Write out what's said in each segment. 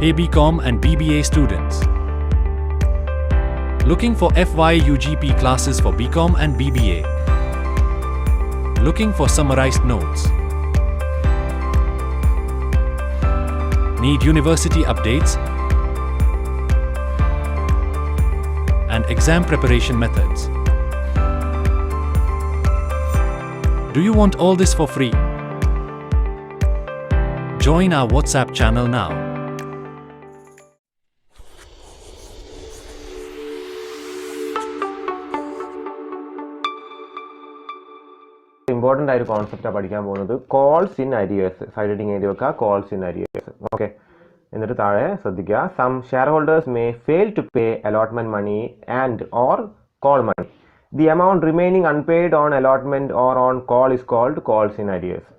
Hey BCom and BBA students. Looking for FY UGP classes for BCom and BBA. Looking for summarized notes. Need university updates and exam preparation methods. Do you want all this for free? Join our WhatsApp channel now. Important ആയ ഒരു കോൺസെപ്റ്റാണ് പഠിക്കാൻ പോകുന്നത്. Calls in arrears. Side heading എഴുതി വെക്കുക, calls in arrears. Okay, എന്നിട്ട് താഴെ ശ്രദ്ധിക്കുക. Some shareholders may fail to pay allotment money and or call money. The amount remaining unpaid on allotment or on call is called calls in arrears.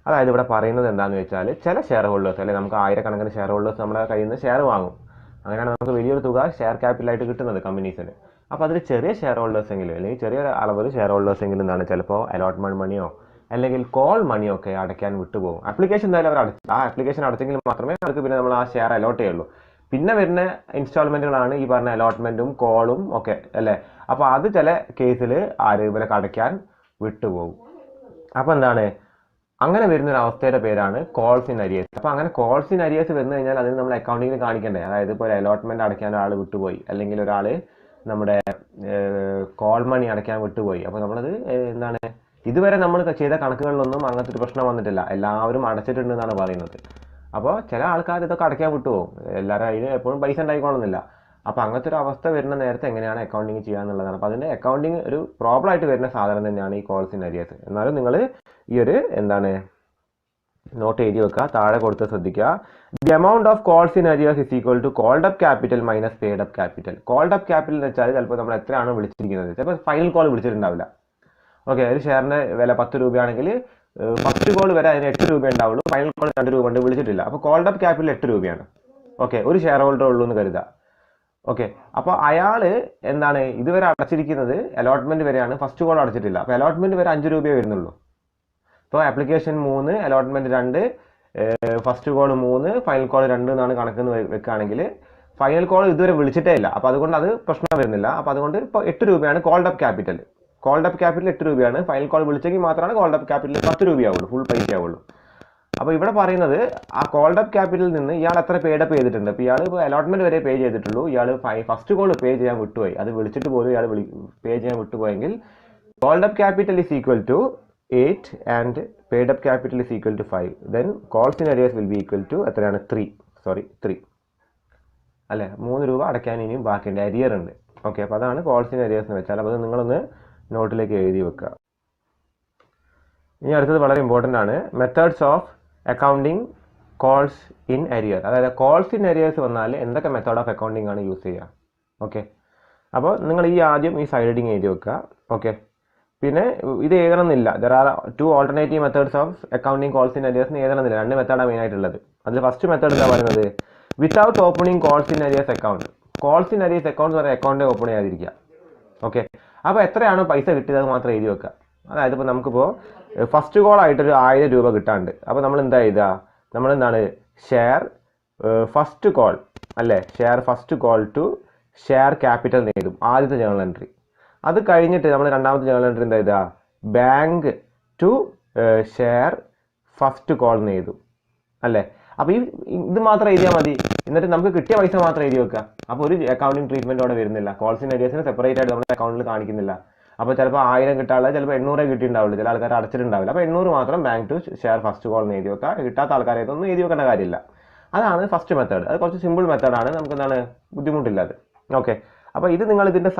അതായത് ഇവിടെ പറയുന്നത് എന്താണെന്ന് വെച്ചാൽ, ചില share holders, അല്ലെങ്കിൽ നമുക്ക് ആയിരക്കണക്കിന് ഷെയർ ഹോൾഡേഴ്സ് നമ്മുടെ കയ്യിൽ നിന്ന് ഷെയർ വാങ്ങും. അങ്ങനെയാണ് നമുക്ക് വലിയൊരു തുക ഷെയർ ക്യാപിറ്റലായിട്ട് കിട്ടുന്നത് കമ്പനീസിന്. അപ്പോൾ അതിൽ ചെറിയ ഷെയർ ഹോൾഡേഴ്സ് എങ്കിലും, അല്ലെങ്കിൽ ചെറിയ അളവിൽ ഷെയർ ഹോൾഡേഴ്സ് എങ്കിലും എന്താണ്, ചിലപ്പോൾ അലോട്ട്മെന്റ് മണിയോ അല്ലെങ്കിൽ കോൾ മണിയോ ഒക്കെ അടയ്ക്കാൻ വിട്ടുപോകും. ആപ്ലിക്കേഷൻ എന്തായാലും അവർ അടച്ചു, ആ ആപ്ലിക്കേഷൻ അടച്ചെങ്കിൽ മാത്രമേ അവർക്ക് പിന്നെ നമ്മൾ ആ ഷെയർ അലോട്ട് ചെയ്യുള്ളൂ. പിന്നെ വരുന്ന ഇൻസ്റ്റാൾമെന്റുകളാണ് ഈ പറഞ്ഞ അലോട്ട്മെന്റും കോളും ഒക്കെ അല്ലേ. അപ്പോൾ അത് ചില കേസിൽ ഇവരൊക്കെ അടയ്ക്കാൻ വിട്ടുപോകും. അപ്പോൾ എന്താണ്, അങ്ങനെ വരുന്ന ഒരു അവസ്ഥയുടെ പേരാണ് കോൾസ് ഇൻ അരിയേഴ്സ്. അപ്പോൾ അങ്ങനെ കോൾസ് ഇൻ അരിയേഴ്സ് വന്നു കഴിഞ്ഞാൽ അതിന് നമ്മൾ അക്കൗണ്ടിങ്ങിൽ കാണിക്കണ്ടേ. അതായത് ഇപ്പോൾ ഒരു അലോട്ട്മെന്റ് അടയ്ക്കാൻ ഒരാൾ വിട്ടുപോയി, അല്ലെങ്കിൽ ഒരാൾ നമ്മുടെ കോൾ മണി അടയ്ക്കാൻ വിട്ടുപോയി. അപ്പോൾ നമ്മളത് എന്താണ്, ഇതുവരെ നമ്മൾ ചെയ്ത കണക്കുകളിലൊന്നും അങ്ങനത്തെ ഒരു പ്രശ്നം വന്നിട്ടില്ല, എല്ലാവരും അടച്ചിട്ടുണ്ടെന്നാണ് പറയുന്നത്. അപ്പോൾ ചില ആൾക്കാർ ഇതൊക്കെ അടയ്ക്കാൻ വിട്ടുപോകും, എല്ലാവരും അതിന് എപ്പോഴും പൈസ ഉണ്ടായിക്കോളുന്നില്ല. അപ്പോൾ അങ്ങനത്തെ ഒരു അവസ്ഥ വരുന്ന നേരത്തെ എങ്ങനെയാണ് അക്കൗണ്ടിങ് ചെയ്യാന്നുള്ളതാണ്. അപ്പോൾ അതിൻ്റെ അക്കൗണ്ടിങ് ഒരു പ്രോബ്ലം ആയിട്ട് വരുന്ന സാധനം തന്നെയാണ് ഈ കോൾസ് ഇൻ അരിയേഴ്സ്. എന്നാലും നിങ്ങൾ ഈ ഒരു എന്താണ് നോട്ട് എഴുതി വെക്കുക, താഴെ കൊടുത്ത് ശ്രദ്ധിക്കുക. The amount of calls in arrears is equal to called up capital minus paid up capital. Called up capital എന്ന് വെച്ചാൽ ചിലപ്പോൾ നമ്മൾ എത്രയാണ് വിളിച്ചിരിക്കുന്നത്, ചിലപ്പോൾ ഫൈനൽ കോൾ വിളിച്ചിട്ടുണ്ടാവില്ല. ഓക്കെ, ഒരു ഷെയറിൻ്റെ വില 10 രൂപയാണെങ്കിൽ ഫസ്റ്റ് കോൾ വരെ അതിന് 8 രൂപ ഉണ്ടാവുള്ളൂ, ഫൈനൽ കോൾ 2 രൂപ കൊണ്ട് വിളിച്ചിട്ടില്ല. അപ്പോൾ കോൾഡ് അപ്പ് ക്യാപിറ്റൽ 8 രൂപയാണ്. ഓക്കെ, ഒരു ഷെയർ ഹോൾഡർ ഉള്ളൂ എന്ന് കരുതുക. ഓക്കെ, അപ്പോൾ അയാൾ എന്താണ് ഇതുവരെ അടച്ചിരിക്കുന്നത് അലോട്ട്മെന്റ് വരെയാണ്, ഫസ്റ്റ് കോൾ അടച്ചിട്ടില്ല. അപ്പോൾ അലോട്ട്മെന്റ് വരെ 5 രൂപയേ വരുന്നുള്ളൂ. ഇപ്പോൾ application 3, allotment 2, first call 3, final call 2 എന്നാണ് കണക്കെന്ന് വെക്കുകയാണെങ്കിൽ ഫൈനൽ കോൾ ഇതുവരെ വിളിച്ചിട്ടേ ഇല്ല. അപ്പോൾ അതുകൊണ്ട് അത് പ്രശ്നം വരുന്നില്ല. അപ്പോൾ അതുകൊണ്ട് ഇപ്പോൾ 8 രൂപയാണ് called up capital. Called up capital 8 രൂപയാണ്. ഫൈനൽ കോൾ വിളിച്ചെങ്കിൽ മാത്രമാണ് കോൾഡ് അപ്പ് ക്യാപിറ്റൽ 10 രൂപയാവുള്ളൂ, ഫുൾ പൈസ ആവുള്ളൂ. അപ്പോൾ ഇവിടെ പറയുന്നത് ആ കോൾഡ് അപ്പ് ക്യാപിറ്റലിൽ നിന്ന് ഇയാൾ എത്ര പേഡപ്പ് ചെയ്തിട്ടുണ്ട്. അപ്പോൾ ഇയാൾ ഇപ്പോൾ അലോട്ട്മെന്റ് വരെ പേ ചെയ്തിട്ടുള്ളൂ, ഇയാൾ ഫസ്റ്റ് കോൾ പേ ചെയ്യാൻ വിട്ടുപോയി, അത് വിളിച്ചിട്ട് പോലും ഇയാൾ പേ ചെയ്യാൻ വിട്ടുപോയെങ്കിൽ called up capital is equal to 8 and paid up capital is equal to 5. Then calls in arrears will be equal to എത്രയാണ്, 3 അല്ലേ. 3 രൂപ അടയ്ക്കാൻ ഇനിയും ബാക്കിയുണ്ട്, അരിയർ ഉണ്ട്. ഓക്കെ, അപ്പോൾ അതാണ് കോൾസ് ഇൻ അരിയേഴ്സ് എന്ന് വെച്ചാൽ. അപ്പോൾ അത് നിങ്ങളൊന്ന് നോട്ടിലേക്ക് എഴുതി വെക്കുക. ഇനി അടുത്തത് വളരെ ഇമ്പോർട്ടൻ്റ് ആണ്, methods of accounting calls in arrear. അതായത് കോൾസ് ഇൻ അരിയേഴ്സ് വന്നാൽ എന്തൊക്കെ മെത്തേഡ് ഓഫ് അക്കൗണ്ടിങ് ആണ് യൂസ് ചെയ്യുക. ഓക്കെ, അപ്പോൾ നിങ്ങൾ ആദ്യം ഈ സൈഡ് ഹെഡിങ് എഴുതി വെക്കുക. ഓക്കെ, പിന്നെ ഇത് എഴുതണമെന്നില്ല. There are 2 alternative methods of accounting calls in അരിയേഴ്സിന് എഴുതണമെന്നില്ല, 2 മെത്തേഡാണ് മെയിൻ ആയിട്ടുള്ളത്. അതിൽ ഫസ്റ്റ് മെത്തേഡ് എന്താ പറയുന്നത്, without opening calls in arrears account. Calls in arrears account എന്ന് പറയുന്ന അക്കൗണ്ട് ഓപ്പൺ ചെയ്യാതിരിക്കുക. ഓക്കെ, അപ്പോൾ എത്രയാണോ പൈസ കിട്ടിയത് അത് മാത്രം എഴുതി വെക്കുക. അതായത് ഇപ്പോൾ നമുക്കിപ്പോൾ ഫസ്റ്റ് കോൾ ആയിട്ടൊരു 1000 രൂപ കിട്ടാണ്ട്, അപ്പോൾ നമ്മൾ എന്താ എഴുതുക, നമ്മളെന്താണ് ഷെയർ ഫസ്റ്റ് കോൾ അല്ലേ, share first call to share capital എന്ന് എഴുതും, ആദ്യത്തെ ജേണൽ എൻട്രി. അത് കഴിഞ്ഞിട്ട് നമ്മൾ രണ്ടാമത്തെ ജേണൽ എൻട്രി എന്താ എഴുതുക, bank to share first call എന്ന് എഴുതും അല്ലേ. അപ്പോൾ ഇത് മാത്രം എഴുതിയാൽ മതി, എന്നിട്ട് നമുക്ക് കിട്ടിയ പൈസ മാത്രം എഴുതി വെക്കുക. അപ്പോൾ ഒരു അക്കൗണ്ടിങ് ട്രീറ്റ്മെന്റ് അവിടെ വരുന്നില്ല, കോൾസ് ഇൻ അരിയേഴ്സിന് സെപ്പറേറ്റ് ആയിട്ട് നമ്മുടെ അക്കൗണ്ടിൽ കാണിക്കുന്നില്ല. അപ്പോൾ ചിലപ്പോൾ 1000 കിട്ടാനുള്ള, ചിലപ്പോൾ 800 കിട്ടിയിട്ടുണ്ടാവുള്ളൂ, ചില ആൾക്കാർ അടച്ചിട്ടുണ്ടാവില്ല. അപ്പോൾ 800 മാത്രം bank to share first call എന്ന് എഴുതി വെക്കുക. കിട്ടാത്ത ആൾക്കാരെ ഒന്നും എഴുതി വെക്കേണ്ട കാര്യമില്ല. അതാണ് ഫസ്റ്റ് മെത്തേഡ്. അത് കുറച്ച് സിമ്പിൾ മെത്തേഡാണ്, നമുക്ക് എന്താണ് ബുദ്ധിമുട്ടില്ലാതെ. ഓക്കെ, അപ്പോൾ ഇത് നിങ്ങൾ ഇതിൻ്റെ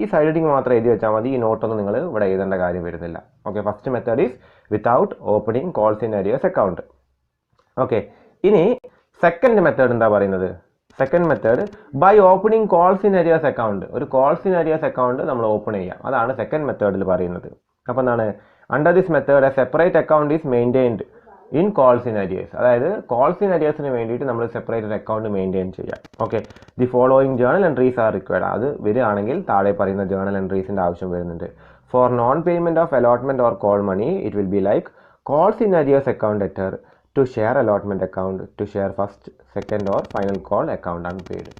ഈ സൈഡ് ഹെഡിങ് മാത്രം എഴുതി വെച്ചാൽ മതി, ഈ നോട്ടൊന്നും നിങ്ങൾ ഇവിടെ എഴുതേണ്ട കാര്യം വരുന്നില്ല. Okay, first method is without opening calls in arrears account. Okay, ഇനി സെക്കൻഡ് മെത്തേഡ് എന്താ പറയുന്നത്, second method by opening calls in arrears account. ഒരു കോൾസ് ഇൻ അരിയേഴ്സ് അക്കൗണ്ട് നമ്മൾ ഓപ്പൺ ചെയ്യാം, അതാണ് സെക്കൻഡ് മെത്തേഡിൽ പറയുന്നത്. അപ്പോൾ എന്താണ്, under this method a separate account is maintained in calls in arrears. അതായത് കോൾസ് ഇൻ അരിയേഴ്സിന് വേണ്ടിയിട്ട് നമ്മൾ സെപ്പറേറ്റ് ഒരു അക്കൗണ്ട് മെയിൻറ്റെയിൻ ചെയ്യാം. Okay, the following journal entries R required. അത് വരികയാണെങ്കിൽ താഴെ പറയുന്ന ജേണൽ എൻട്രീസിൻ്റെ ആവശ്യം വരുന്നുണ്ട്. For non payment of allotment or call money it will be like calls in arrears account debtor to share allotment account, to share first, second or final call account unpaid.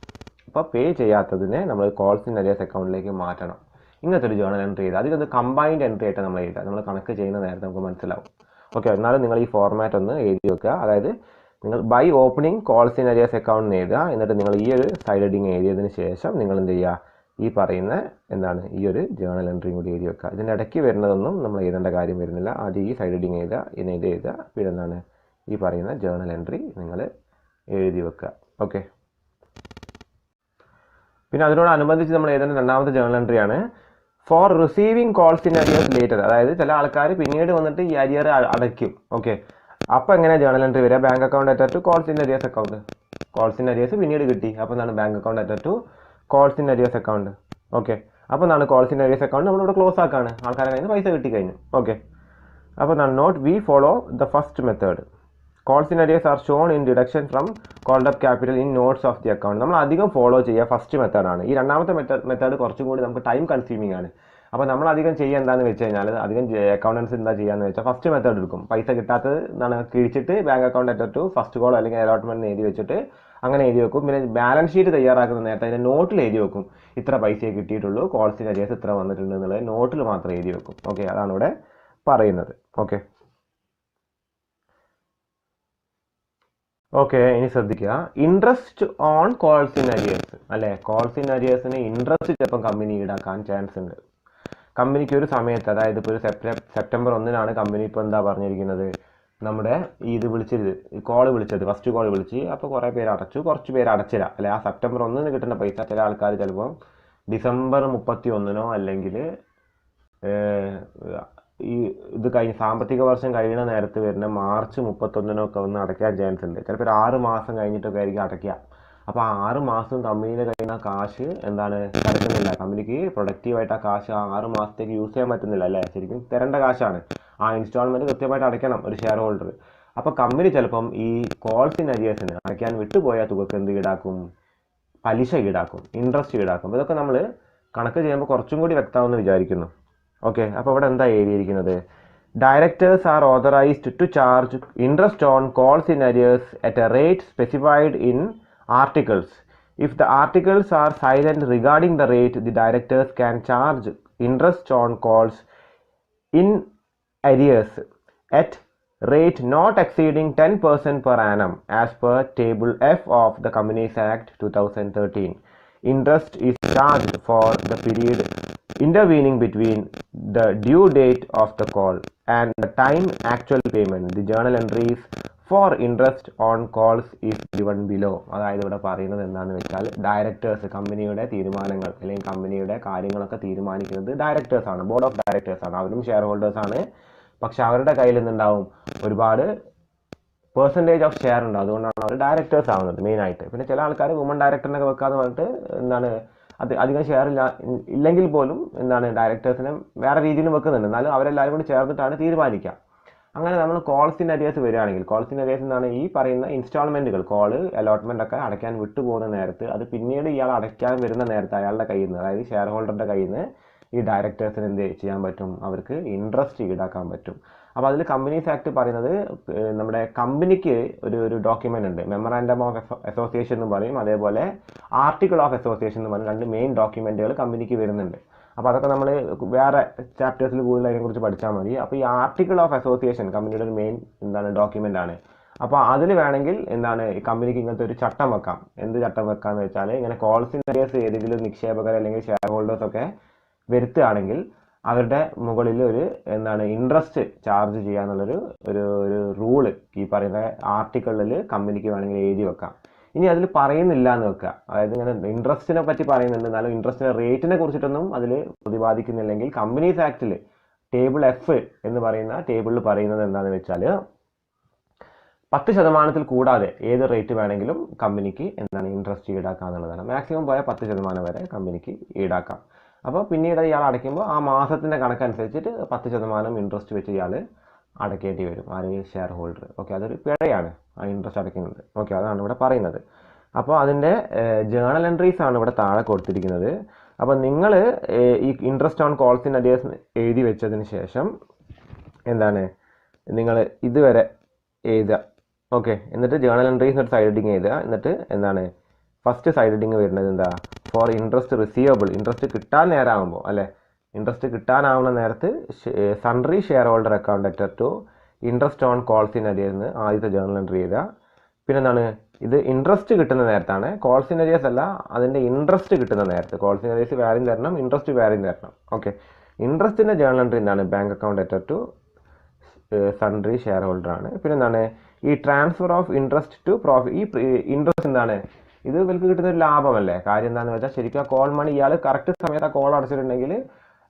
അപ്പോൾ pay ചെയ്യാത്തതിനെ നമ്മൾ calls in arrears അക്കൗണ്ടിലേക്ക് മാറ്റണം. ഇങ്ങനത്തെ ഒരു journal entry ചെയ്താൽ അതിലൊന്ന് combined entry ആയിട്ട് നമ്മൾ എഴുതുക. നമ്മൾ കണക്ക് ചെയ്യുന്ന നേരത്തെ നമുക്ക് മനസ്സിലാവും. ഓക്കെ, എന്നാലും നിങ്ങൾ ഈ ഫോർമാറ്റ് ഒന്ന് എഴുതി വെക്കുക. അതായത് നിങ്ങൾ by opening calls in arrears account എഴുതുക. എന്നിട്ട് നിങ്ങൾ ഈ ഒരു സൈഡ് ഹെഡിങ് എഴുതിയതിന് ശേഷം നിങ്ങൾ എന്ത് ചെയ്യുക, ഈ പറയുന്ന ഈ ഒരു ജേണൽ എൻട്രിയും കൂടി എഴുതി വെക്കുക. ഇതിൻ്റെ ഇടയ്ക്ക് വരുന്നതൊന്നും നമ്മൾ എഴുതേണ്ട കാര്യം വരുന്നില്ല. ആദ്യം ഈ സൈഡ് ഹെഡിങ് എഴുതുക, ഇത് എഴുതുക, പിന്നെ ഈ പറയുന്ന ജേണൽ എൻട്രി നിങ്ങൾ എഴുതി വെക്കുക. ഓക്കെ, പിന്നെ അതിനോടനുബന്ധിച്ച് നമ്മൾ എഴുതേണ്ട രണ്ടാമത്തെ ജേണൽ എൻട്രി ആണ് for receiving calls in arrears later. അതായത് ചില ആൾക്കാർ പിന്നീട് വന്നിട്ട് ഈ അരിയർ അടയ്ക്കും. ഓക്കെ, അപ്പോൾ എങ്ങനെ ജേണൽ എൻട്രി വരിക? Bank account debtor to calls in arrears account. Calls in arrears പിന്നീട് കിട്ടി, അപ്പോൾ bank account debtor to calls in arrears account. Okay, അപ്പോൾ കോൾസ് ഇൻ അരിയേഴ്സ് അക്കൗണ്ട് നമ്മളിവിടെ ക്ലോസ് ആക്കാണ്, ആൾക്കാരെ കയ്യിൽ നിന്ന് പൈസ കിട്ടി കഴിഞ്ഞു. ഓക്കെ, അപ്പോൾ note we follow the first method. Calls in arrears are shown in deduction from called up capital in notes of the account. നമ്മൾ അധികം ഫോളോ ചെയ്യുക ഫസ്റ്റ് മെത്തേഡാണ്. ഈ രണ്ടാമത്തെ മെത്തേഡ് കുറച്ചും കൂടി നമുക്ക് ടൈം കൺസ്യൂമിംഗ് ആണ്. അപ്പോൾ നമ്മൾ അധികം ചെയ്യുക എന്താണെന്ന് വെച്ച് കഴിഞ്ഞാൽ, അധികം അക്കൗണ്ടൻസ് എന്താ ചെയ്യാന്ന് വെച്ചാൽ ഫസ്റ്റ് മെത്തേഡ് എടുക്കും. പൈസ കിട്ടാത്തത് കിഴിച്ചിട്ട് bank account debtor to first call അല്ലെങ്കിൽ അലോട്ട്മെന്റ് എഴുതി വെച്ചിട്ട് അങ്ങനെ എഴുതി വെക്കും. പിന്നെ ബാലൻസ് ഷീറ്റ് തയ്യാറാക്കുന്ന നേരത്തെ അതിൻ്റെ നോട്ടിൽ എഴുതി വെക്കും, ഇത്ര പൈസയെ കിട്ടിയിട്ടുള്ളൂ, കോൾസ് ഇൻ അരിയേഴ്സ് ഇത്ര വന്നിട്ടുണ്ട് എന്നുള്ളത് നോട്ടിൽ മാത്രം എഴുതി വെക്കും. ഓക്കെ, അതാണ് ഇവിടെ പറയുന്നത്. ഓക്കെ, ഇനി ശ്രദ്ധിക്കുക, interest on calls in arrears അല്ലേ. കോൾസ് ഇൻ അരിയേഴ്സിന് ഇൻട്രസ്റ്റ് ചിലപ്പം കമ്പനി ഈടാക്കാൻ ചാൻസ് ഉണ്ട്. കമ്പനിക്ക് ഒരു സമയത്ത്, അതായത് ഇപ്പോൾ ഒരു സെപ്റ്റംബർ 1 കമ്പനി ഇപ്പോൾ എന്താ പറഞ്ഞിരിക്കുന്നത്, നമ്മുടെ കോൾ വിളിച്ചത് ഫസ്റ്റ് കോൾ വിളിച്ച്, അപ്പോൾ കുറേ പേര് അടച്ചു, കുറച്ച് പേര് അടച്ചില്ല അല്ലെ. ആ സെപ്റ്റംബർ 1 കിട്ടുന്ന പൈസ ചില ആൾക്കാർ ചിലപ്പോൾ ഡിസംബർ 31 അല്ലെങ്കിൽ ഇത് കഴിഞ്ഞ് സാമ്പത്തിക വർഷം കഴിയുന്ന നേരത്ത് വരുന്ന മാർച്ച് 31 വന്ന് അടയ്ക്കാൻ ചാൻസ് ഉണ്ട്. ചിലപ്പോൾ 6 മാസം കഴിഞ്ഞിട്ടൊക്കെ ആയിരിക്കും അടയ്ക്കുക. അപ്പോൾ 6 മാസം കമ്പനിയുടെ കയ്യിൽ നിന്ന് കാശ് കിടക്കുന്നില്ല. കമ്പനിക്ക് പ്രൊഡക്റ്റീവായിട്ട് ആ കാശ് 6 മാസത്തേക്ക് യൂസ് ചെയ്യാൻ പറ്റുന്നില്ല അല്ലേ. ശരിക്കും തരേണ്ട കാശാണ്. ആ ഇൻസ്റ്റാൾമെൻറ്റ് കൃത്യമായിട്ട് അടയ്ക്കണം ഒരു ഷെയർ ഹോൾഡർ. അപ്പോൾ കമ്പനി ചിലപ്പം ഈ കോൾസ് ഇൻ അരിയേഴ്സിന് അടയ്ക്കാൻ വിട്ടുപോയ തുകക്ക് എന്ത് ഈടാക്കും? പലിശ ഈടാക്കും, ഇൻട്രസ്റ്റ് ഈടാക്കും. ഇതൊക്കെ നമ്മൾ കണക്ക് ചെയ്യുമ്പോൾ കുറച്ചും കൂടി വ്യക്തമാണെന്ന് വിചാരിക്കുന്നു. ഓക്കെ, അപ്പോൾ ഇവിടെ എന്താ എഴുതിയിരിക്കുന്നത്? Directors are authorised to charge interest on calls in arrears at a rate specified in articles. If the articles are silent regarding the rate, the directors can charge interest on calls in arrears at rate not exceeding 10% per annum as per table F of the Companies Act 2013. Interest is charged for the period intervening between the due date of the call and the time actual payment. The journal entries for interest on calls is given below. അതായത് ഇവിടെ പറയുന്നത് എന്താണെന്ന് വെച്ചാൽ, directors, കമ്പനിയുടെ തീരുമാനങ്ങൾ അല്ലെങ്കിൽ കമ്പനിയുടെ കാര്യങ്ങളൊക്കെ തീരുമാനിക്കുന്നത് ഡയറക്ടേഴ്സാണ്, ബോർഡ് ഓഫ് ഡയറക്ടേഴ്സാണ്. അവരും ഷെയർ ഹോൾഡേഴ്സാണ്. പക്ഷെ അവരുടെ കയ്യിൽ നിന്നുണ്ടാവും ഒരുപാട് പെർസെൻറ്റേജ് ഓഫ് ഷെയർ ഉണ്ടാവും. അതുകൊണ്ടാണ് അവർ ഡയറക്ടേഴ്സ് ആവുന്നത് മെയിനായിട്ട്. പിന്നെ ചില ആൾക്കാർ വുമൺ ഡയറക്ടറിനൊക്കെ വെക്കാന്ന് പറഞ്ഞിട്ട് അത് അധികം ഷെയർ ഇല്ലെങ്കിൽ പോലും ഡയറക്ടേഴ്സിനെ വേറെ രീതിയിൽ വെക്കുന്നുണ്ട്. എന്നാലും അവരെല്ലാവരും കൂടി ചേർന്നിട്ടാണ് തീരുമാനിക്കുക. അങ്ങനെ നമ്മൾ കോൾസ് ഇൻ അരിയേഴ്സ് വരികയാണെങ്കിൽ, കോൾസ് ഇൻ അരിയേഴ്സ് എന്നാണ് ഈ പറയുന്ന ഇൻസ്റ്റാൾമെൻറ്റുകൾ, കോള് അലോട്ട്മെൻ്റ് ഒക്കെ അടയ്ക്കാൻ വിട്ടുപോകുന്ന നേരത്ത്, അത് പിന്നീട് ഇയാൾ അടയ്ക്കാൻ വരുന്ന നേരത്ത് അയാളുടെ കയ്യിൽ നിന്ന്, അതായത് ഷെയർ ഹോൾഡറുടെ കയ്യിൽ നിന്ന് ഈ ഡയറക്ടേഴ്സിന് എന്ത് ചെയ്യാൻ പറ്റും? അവർക്ക് ഇൻട്രസ്റ്റ് ഈടാക്കാൻ പറ്റും. അപ്പോൾ അതിൽ കമ്പനീസ് ആക്ട് പറയുന്നത്, നമ്മുടെ കമ്പനിക്ക് ഒരു ഡോക്യുമെൻ്റ് ഉണ്ട്, മെമ്മറാൻഡം ഓഫ് അസോസിയേഷൻ എന്ന് പറയും, അതേപോലെ ആർട്ടിക്കിൾ ഓഫ് അസോസിയേഷൻ എന്ന് പറയും. 2 മെയിൻ ഡോക്യുമെൻറ്റുകൾ കമ്പനിക്ക് വരുന്നുണ്ട്. അപ്പോൾ അതൊക്കെ നമ്മൾ വേറെ ചാപ്റ്റേഴ്സിൽ കൂടുതൽ അതിനെക്കുറിച്ച് പഠിച്ചാൽ മതി. അപ്പോൾ ഈ ആർട്ടിക്കിൾ ഓഫ് അസോസിയേഷൻ കമ്പനിയുടെ ഒരു മെയിൻ ഡോക്യുമെൻ്റ് ആണ്. അപ്പോൾ അതിൽ വേണമെങ്കിൽ ഈ കമ്പനിക്ക് ഇങ്ങനത്തെ ഒരു ചട്ടം വെക്കാം. എന്ത് ചട്ടം വെക്കാന്ന് വെച്ചാൽ, ഇങ്ങനെ കോൾസ് ഇൻ അരിയേഴ്സ് ഏതെങ്കിലും നിക്ഷേപകർ അല്ലെങ്കിൽ ഷെയർ ഹോൾഡേഴ്സൊക്കെ വരുത്തുകയാണെങ്കിൽ അവരുടെ മുകളിൽ ഒരു ഇൻട്രസ്റ്റ് ചാർജ് ചെയ്യാന്നുള്ളൊരു ഒരു റൂള് ഈ പറയുന്ന ആർട്ടിക്കിളിൽ കമ്പനിക്ക് വേണമെങ്കിൽ എഴുതി വെക്കാം. ഇനി അതിൽ പറയുന്നില്ല എന്ന് വെക്കുക, അതായത് ഇങ്ങനെ ഇൻട്രസ്റ്റിനെ പറ്റി പറയുന്നുണ്ട്, എന്നാലും ഇൻട്രസ്റ്റിന്റെ റേറ്റിനെ കുറിച്ചിട്ടൊന്നും അതിൽ പ്രതിപാദിക്കുന്നില്ലെങ്കിൽ കമ്പനീസ് ആക്ടിൽ ടേബിൾ F എന്ന് പറയുന്ന ടേബിളിൽ പറയുന്നത് എന്താണെന്ന് വെച്ചാൽ, 10% കൂടാതെ ഏത് റേറ്റ് വേണമെങ്കിലും കമ്പനിക്ക് ഇൻട്രസ്റ്റ് ഈടാക്കുക എന്നുള്ളതാണ്. മാക്സിമം പോയാൽ 10% വരെ കമ്പനിക്ക് ഈടാക്കാം. അപ്പോൾ പിന്നീട് ഇയാൾ അടയ്ക്കുമ്പോൾ ആ മാസത്തിൻ്റെ കണക്കനുസരിച്ചിട്ട് 10% ഇൻട്രസ്റ്റ് വെച്ച് ഇയാൾ അടയ്ക്കേണ്ടി വരും, ആരെങ്കിലും ഷെയർ ഹോൾഡർ. ഓക്കെ, അതൊരു പിഴയാണ് ആ ഇൻട്രസ്റ്റ് അടയ്ക്കുന്നത്. ഓക്കെ, അതാണ് ഇവിടെ പറയുന്നത്. അപ്പോൾ അതിൻ്റെ ജേണൽ എൻട്രീസ് ആണ് ഇവിടെ താഴെ കൊടുത്തിരിക്കുന്നത്. അപ്പോൾ നിങ്ങൾ ഈ interest on calls in arrears എഴുതി വെച്ചതിന് ശേഷം നിങ്ങൾ ഇതുവരെ എഴുതുക. ഓക്കെ, എന്നിട്ട് ജേണൽ എൻട്രീസ് ഒരു സൈഡ് ഹെഡിങ് എഴുതുക. എന്നിട്ട് എന്താണ് ഫസ്റ്റ് സൈഡ് ഹെഡിങ് വരുന്നത് എന്താ, ഫോർ ഇൻട്രസ്റ്റ് റിസീവബിൾ, ഇൻട്രസ്റ്റ് കിട്ടാൻ നേരമാകുമ്പോൾ അല്ലേ, ഇൻട്രസ്റ്റ് കിട്ടാനാവുന്ന നേരത്ത് sundry share holder account debtor to interest on calls in arrear എന്ന് ആദ്യത്തെ ജേണൽ എൻട്രി ചെയ്തുക. പിന്നെ എന്താണ്, ഇത് ഇൻട്രസ്റ്റ് കിട്ടുന്ന നേരത്താണ്, കോൾസ് ഇൻ അരിയേഴ്സ് അല്ല, അതിൻ്റെ ഇൻട്രസ്റ്റ് കിട്ടുന്ന നേരത്ത്. കോൾസ് ഇൻ അരിയേഴ്സ് വേറെയും തരണം, ഇൻട്രസ്റ്റ് വേറെയും തരണം. ഓക്കെ, ഇൻട്രസ്റ്റിൻ്റെ ജേണൽ എൻട്രി എന്താണ്, bank account debtor to sundry share holder ആണ്. പിന്നെ എന്താണ്, ഈ transfer of interest to profit, ഈ ഇൻട്രസ്റ്റ് എന്താണ്, ഇത് ഇവർക്ക് കിട്ടുന്ന ഒരു ലാഭമല്ലേ. കാര്യം എന്താണെന്ന് വെച്ചാൽ ശരിക്കും ആ കോൾ മണി ഇയാൾ കറക്റ്റ് സമയത്ത് ആ കോൾ അടച്ചിട്ടുണ്ടെങ്കിൽ,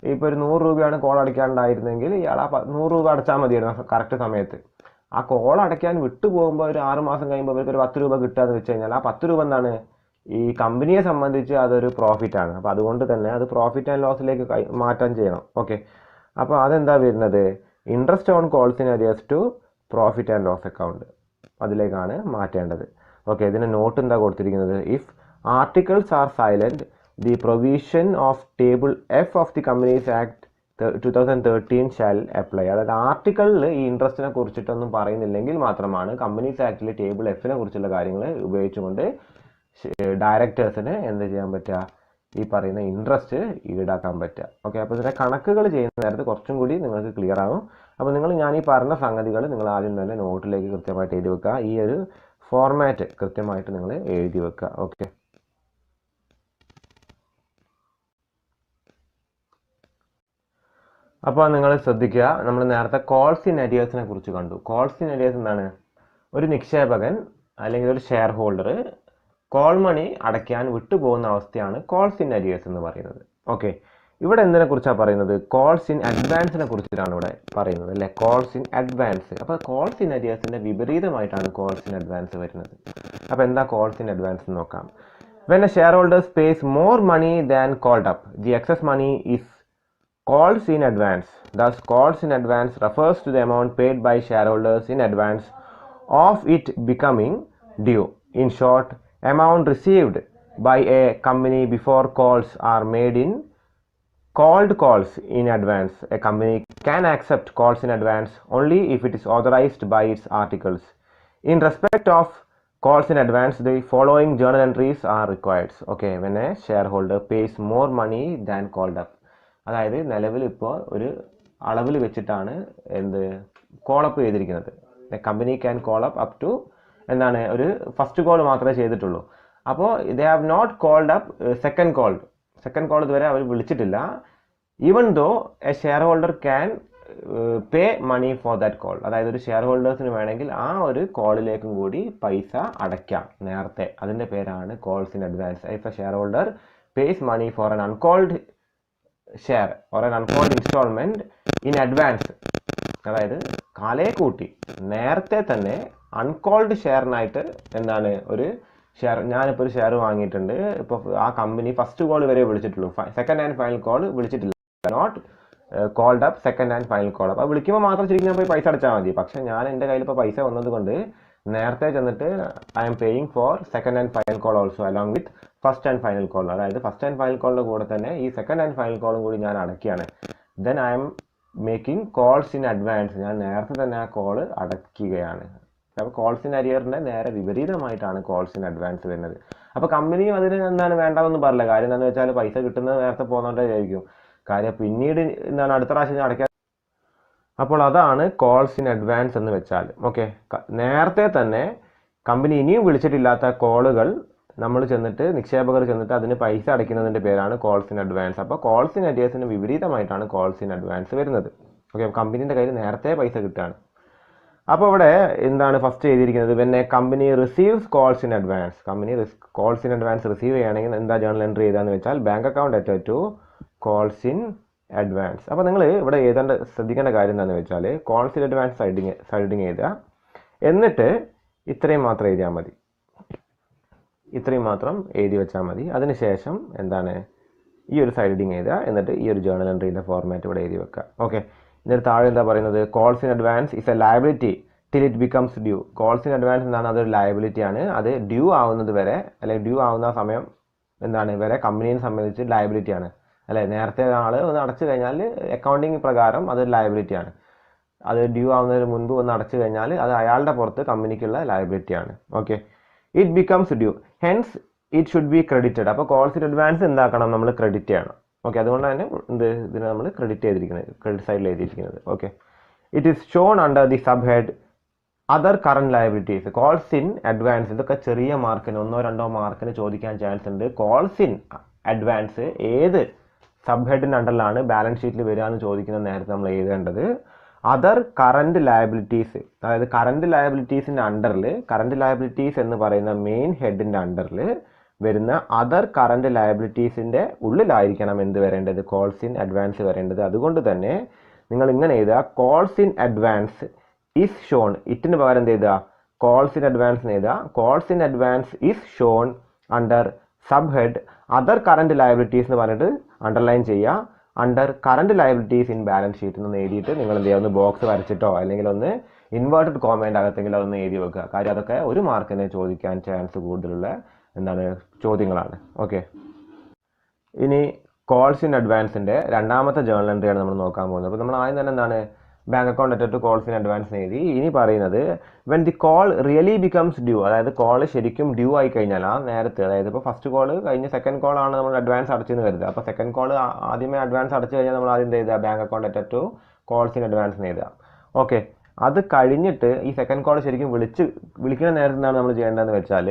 ഇപ്പോൾ ഒരു 100 രൂപയാണ് കോൾ അടയ്ക്കാണ്ടായിരുന്നെങ്കിൽ ഇയാൾ ആ 100 രൂപ അടച്ചാൽ മതിയായിരുന്നു കറക്റ്റ് സമയത്ത്. ആ കോൾ അടയ്ക്കാൻ വിട്ടു പോകുമ്പോൾ ഒരു 6 മാസം കഴിയുമ്പോൾ അവർക്ക് ഒരു 10 രൂപ കിട്ടുക എന്ന് വെച്ച് കഴിഞ്ഞാൽ ആ 10 രൂപ എന്താണ്, ഈ കമ്പനിയെ സംബന്ധിച്ച് അതൊരു പ്രോഫിറ്റാണ്. അപ്പോൾ അതുകൊണ്ട് തന്നെ അത് പ്രോഫിറ്റ് ആൻഡ് ലോസിലേക്ക് മാറ്റാൻ ചെയ്യണം. ഓക്കെ, അപ്പോൾ അതെന്താ വരുന്നത്, interest on calls in arrears to profit and loss account, അതിലേക്കാണ് മാറ്റേണ്ടത്. ഓക്കെ, ഇതിന് നോട്ട് എന്താ കൊടുത്തിരിക്കുന്നത്, if articles are silent the provision of table F of the companies act 2013 shall apply. അതായത് ആർട്ടിക്കിളിൽ ഈ ഇൻട്രസ്റ്റിനെ കുറിച്ചിട്ടൊന്നും പറയുന്നില്ലെങ്കിൽ മാത്രമാണ് കമ്പനീസ് ആക്ടിൽ ടേബിൾ എഫിനെ കുറിച്ചുള്ള കാര്യങ്ങൾ ഉപയോഗിച്ചുകൊണ്ട് ഡയറക്ടേഴ്സിന് എന്ത് ചെയ്യാൻ പറ്റുക, ഈ പറയുന്ന ഇൻട്രസ്റ്റ് ഈടാക്കാൻ പറ്റുക. ഓക്കെ, അപ്പോൾ ഇതിൻ്റെ കണക്കുകൾ ചെയ്യുന്ന നേരത്ത് കുറച്ചും കൂടി നിങ്ങൾക്ക് ക്ലിയർ ആവും. അപ്പോൾ ഞാൻ ഈ പറഞ്ഞ സംഗതികൾ നിങ്ങൾ ആദ്യം തന്നെ നോട്ടിലേക്ക് കൃത്യമായിട്ട് എഴുതി വെക്കുക. ഈ ഒരു ഫോർമാറ്റ് കൃത്യമായിട്ട് നിങ്ങൾ എഴുതി വെക്കുക. ഓക്കെ, അപ്പോൾ നിങ്ങൾ ശ്രദ്ധിക്കുക, നമ്മൾ നേരത്തെ കോൾസ് ഇൻ അരിയേഴ്സിനെ കുറിച്ച് കണ്ടു. കോൾസ് ഇൻ അരിയേഴ്സ് എന്താണ്, ഒരു നിക്ഷേപകൻ അല്ലെങ്കിൽ ഒരു ഷെയർ ഹോൾഡർ കോൾ മണി അടയ്ക്കാൻ വിട്ടുപോകുന്ന അവസ്ഥയാണ് കോൾസ് ഇൻ അരിയേഴ്സ് എന്ന് പറയുന്നത്. ഓക്കെ, ഇവിടെ എന്തിനെ കുറിച്ചാണ് പറയുന്നത്, കോൾസ് ഇൻ അഡ്വാൻസിനെ കുറിച്ചിട്ടാണ് ഇവിടെ പറയുന്നത് അല്ലേ, കോൾസ് ഇൻ അഡ്വാൻസ്. അപ്പോൾ കോൾസ് ഇൻ അരിയേഴ്സിൻ്റെ വിപരീതമായിട്ടാണ് കോൾസ് ഇൻ അഡ്വാൻസ് വരുന്നത്. അപ്പോൾ എന്താ കോൾസ് ഇൻ അഡ്വാൻസ് എന്ന് നോക്കാം. When a share holder pays more money than called up, the excess money is calls in advance. Thus, calls in advance refers to the amount paid by shareholders in advance of it becoming due. In short, amount received by a company before calls are made in called calls in advance. A company can accept calls in advance only if it is authorized by its articles. In respect of calls in advance, the following journal entries are required. Okay, when a shareholder pays more money than called up. അതായത് നിലവിൽ ഇപ്പോൾ ഒരു അളവിൽ വെച്ചിട്ടാണ് എന്ത് call up ചെയ്തിരിക്കുന്നത്. Company can call up up to എന്താണ്, ഒരു ഫസ്റ്റ് കോൾ മാത്രമേ ചെയ്തിട്ടുള്ളൂ. അപ്പോൾ they have not called up second call ഇതുവരെ അവർ വിളിച്ചിട്ടില്ല. Even though a share holder can pay money for that call. അതായത് ഒരു ഷെയർ ഹോൾഡേഴ്സിന് വേണമെങ്കിൽ ആ ഒരു കോളിലേക്കും കൂടി പൈസ അടയ്ക്കാം നേരത്തെ. അതിൻ്റെ പേരാണ് calls in advance. If a share holder pays money for an uncalled share or an uncalled instalment in advance, അതായത് കാലേ കൂട്ടി നേരത്തെ തന്നെ അൺകോൾഡ് ഷെയറിനായിട്ട് എന്താണ് ഒരു ഷെയർ, ഞാനിപ്പോൾ ഒരു ഷെയർ വാങ്ങിയിട്ടുണ്ട്, ഇപ്പോൾ ആ കമ്പനി ഫസ്റ്റ് കോൾ വരെ വിളിച്ചിട്ടുള്ളൂ, സെക്കൻഡ് ആൻഡ് ഫൈനൽ കോൾ വിളിച്ചിട്ടില്ല. Not called up second and final call. അപ്പോൾ വിളിക്കുമ്പോൾ മാത്രം ശരിക്കും ഞാൻ പോയി പൈസ അടച്ചാൽ മതി. പക്ഷേ ഞാൻ എൻ്റെ കയ്യിൽ ഇപ്പോൾ പൈസ വന്നത് കൊണ്ട് നേരത്തെ ചെന്നിട്ട് I am paying for second and final call also along with first and final call. അതായത് ഫസ്റ്റ് ആൻഡ് ഫൈനൽ കോളിൻ്റെ കൂടെ തന്നെ ഈ സെക്കൻഡ് ആൻഡ് ഫൈനൽ കോളും കൂടി ഞാൻ അടയ്ക്കുകയാണ്. Then I am making calls in advance. ഞാൻ നേരത്തെ തന്നെ ആ കോള് അടയ്ക്കുകയാണ്. അപ്പോൾ കോൾസ് ഇൻ അരിയറിൻ്റെ നേരെ വിപരീതമായിട്ടാണ് കോൾസ് ഇൻ അഡ്വാൻസ് വരുന്നത്. അപ്പോൾ കമ്പനിയും അതിന് എന്താണ് വേണ്ടതെന്ന് പറയില്ല. കാര്യം എന്താണെന്ന് വെച്ചാൽ പൈസ കിട്ടുന്നത് നേരത്തെ പോകുന്നതുകൊണ്ടായിരിക്കും. കാര്യം പിന്നീട് എന്താണ് അടുത്ത പ്രാവശ്യം അടയ്ക്കാൻ. അപ്പോൾ അതാണ് കോൾസ് ഇൻ അഡ്വാൻസ് എന്ന് വെച്ചാൽ. ഓക്കെ, നേരത്തെ തന്നെ കമ്പനി ഇനിയും വിളിച്ചിട്ടില്ലാത്ത കോളുകൾ നമ്മൾ ചെന്നിട്ട് നിക്ഷേപകർ ചെന്നിട്ട് അതിന് പൈസ അടയ്ക്കുന്നതിൻ്റെ പേരാണ് കോൾസ് ഇൻ അഡ്വാൻസ്. അപ്പോൾ കോൾസ് ഇൻ അരിയേഴ്സിന് വിപരീതമായിട്ടാണ് കോൾസ് ഇൻ അഡ്വാൻസ് വരുന്നത്. ഓക്കെ, കമ്പനീൻ്റെ കയ്യിൽ നേരത്തെ പൈസ കിട്ടുകയാണ്. അപ്പോൾ ഇവിടെ എന്താണ് ഫസ്റ്റ് ചെയ്തിരിക്കുന്നത്, when a company receives calls in advance. Company calls in advance receive ചെയ്യുകയാണെങ്കിൽ എന്താ ജേണൽ എൻട്രി ചെയ്താന്ന് വെച്ചാൽ bank account debtor to calls in advance. അപ്പോൾ നിങ്ങൾ ഇവിടെ ശ്രദ്ധിക്കേണ്ട കാര്യം എന്താണെന്ന് വെച്ചാൽ കോൾസ് ഇൻ അഡ്വാൻസ് സൈഡിങ് എഴുതുക, എന്നിട്ട് ഇത്രയും മാത്രം എഴുതിയാൽ മതി, ഇത്രയും മാത്രം എഴുതി വെച്ചാൽ മതി. അതിനുശേഷം എന്താണ് ഈ ഒരു സൈഡിങ് എഴുതുക, എന്നിട്ട് ഈ ഒരു ജേണൽ എൻട്രീൻ്റെ ഫോർമാറ്റ് ഇവിടെ എഴുതി വെക്കുക. ഓക്കെ, ഇതിന് താഴെ എന്താ പറയുന്നത്, calls in advance is A liability till it becomes due. Calls in advance എന്താണ്, അതൊരു ലയബിലിറ്റി ആണ്. അത് ഡ്യൂ ആവുന്നത് വരെ അല്ലെങ്കിൽ ഡ്യൂ ആവുന്ന സമയം എന്താണ് വരെ കമ്പനിയെ സംബന്ധിച്ച് ലയബിലിറ്റി ആണ് അല്ലേ. നേരത്തെ ആൾ ഒന്ന് അടച്ചു കഴിഞ്ഞാൽ അക്കൗണ്ടിങ് പ്രകാരം അത് ലയബിലിറ്റി ആണ്. അത് ഡ്യൂ ആവുന്നതിന് മുൻപ് ഒന്ന് അടച്ചു കഴിഞ്ഞാൽ അത് അയാളുടെ പുറത്ത് കമ്പനിക്കുള്ള ലയബിലിറ്റിയാണ്. Okay, it becomes due, hence it should be credited. അപ്പോൾ കോൾസ് ഇൻ അഡ്വാൻസ് എന്താക്കണം, നമ്മൾ ക്രെഡിറ്റ് ചെയ്യണം. ഓക്കെ, അതുകൊണ്ട് തന്നെ ഇതിനെ നമ്മൾ ക്രെഡിറ്റ് ചെയ്തിരിക്കുന്നത്, ക്രെഡിറ്റ് സൈഡിൽ എഴുതിയിരിക്കുന്നത്. Okay, it is shown under the sub head other current liabilities. Calls in advance, ഇതൊക്കെ ചെറിയ മാർക്കിന് 1-2 മാർക്കിന് ചോദിക്കാൻ ചാൻസ് ഉണ്ട്. കോൾസ് ഇൻ അഡ്വാൻസ് ഏത് സബ് ഹെഡിൻ്റെ അണ്ടറിലാണ് ബാലൻസ് ഷീറ്റിൽ വരിക എന്ന് ചോദിക്കുന്ന നേരത്തെ നമ്മൾ എഴുതേണ്ടത് അതർ കറന്റ് ലയബിലിറ്റീസ്. അതായത് കറന്റ് ലയബിലിറ്റീസിൻ്റെ അണ്ടറിൽ, കറന്റ് ലയബിലിറ്റീസ് എന്ന് പറയുന്ന മെയിൻ ഹെഡിൻ്റെ അണ്ടറിൽ വരുന്ന അതർ കറന്റ് ലയബിലിറ്റീസിൻ്റെ ഉള്ളിലായിരിക്കണം എന്ത് വരേണ്ടത്, കോൾസ് ഇൻ അഡ്വാൻസ് വരേണ്ടത്. അതുകൊണ്ട് തന്നെ നിങ്ങൾ ഇങ്ങനെ എഴുതുക, calls in advance is shown. ഇറ്റിന് പകരം എന്ത് എഴുതുക, കോൾസ് ഇൻ അഡ്വാൻസ് എഴുതുക. Calls in advance is shown under sub head other current liabilities എന്ന് പറഞ്ഞിട്ട് അണ്ടർലൈൻ ചെയ്യുക. Under current liabilities in balance sheet എന്ന് എഴുതിയിട്ട് നിങ്ങൾ എന്ത് ചെയ്യുക, ഒന്ന് ബോക്സ് വരച്ചിട്ടോ അല്ലെങ്കിൽ ഒന്ന് ഇൻവേർട്ടഡ് കോമൻ്റ് അകത്തെങ്കിലും അതൊന്ന് എഴുതി വെക്കുക. കാര്യം അതൊക്കെ 1 മാർക്കിന് ചോദിക്കാൻ ചാൻസ് കൂടുതലുള്ള ചോദ്യങ്ങളാണ്. ഓക്കെ, ഇനി കോൾസ് ഇൻ അഡ്വാൻസിൻ്റെ രണ്ടാമത്തെ ജേർണൽ എൻട്രിയാണ് നമ്മൾ നോക്കാൻ പോകുന്നത്. അപ്പോൾ നമ്മൾ ആദ്യം തന്നെ എന്താണ്, bank account debtor to calls in advance എഴുതി. ഇനി പറയുന്നത് when the call really becomes due, അതായത് കോൾ ശരിക്കും ഡ്യൂ ആയി കഴിഞ്ഞാൽ ആ നേരത്തെ, അതായത് ഇപ്പോൾ ഫസ്റ്റ് കോൾ കഴിഞ്ഞ് സെക്കൻഡ് കോൾ ആണ് നമ്മൾ അഡ്വാൻസ് അടച്ചെന്ന് കരുതുക. അപ്പോൾ സെക്കൻഡ് കോൾ ആദ്യമേ അഡ്വാൻസ് അടച്ചു കഴിഞ്ഞാൽ നമ്മൾ ആദ്യം എന്ത് ചെയ്താൽ bank account debtor to calls in advance എഴുതുക. ഓക്കെ, അത് കഴിഞ്ഞിട്ട് ഈ സെക്കൻഡ് കോൾ ശരിക്കും വിളിക്കുന്ന നേരത്തെ എന്താണ് നമ്മൾ ചെയ്യേണ്ടതെന്ന് വെച്ചാൽ